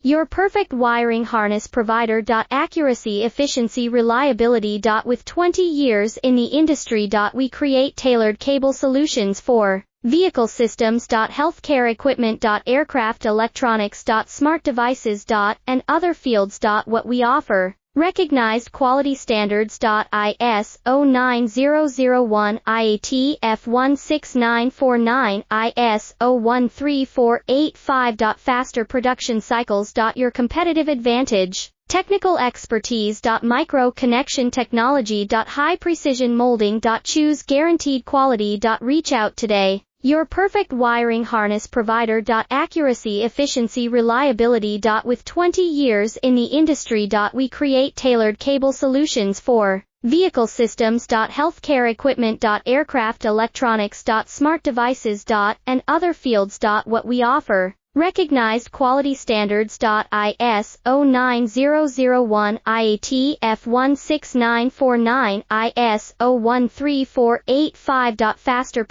Your perfect wiring harness provider. Accuracy, efficiency, reliability. With 20 years in the industry. We create tailored cable solutions for vehicle systems. Healthcare equipment. Aircraft electronics. Smart devices. And other fields. What we offer. Recognized quality standards. ISO 9001, IAT F16949, ISO 13485. Faster production cycles. Your competitive advantage. Technical expertise. Micro connection technology. High precision molding. Choose guaranteed quality. Reach out today. Your perfect wiring harness provider. Accuracy, efficiency, reliability. With 20 years in the industry. We create tailored cable solutions for vehicle systems. Healthcare equipment. Aircraft electronics. Smart devices. And other fields. What we offer. Recognized quality standards. ISO 9001, IAT F16949, ISO 13485. Faster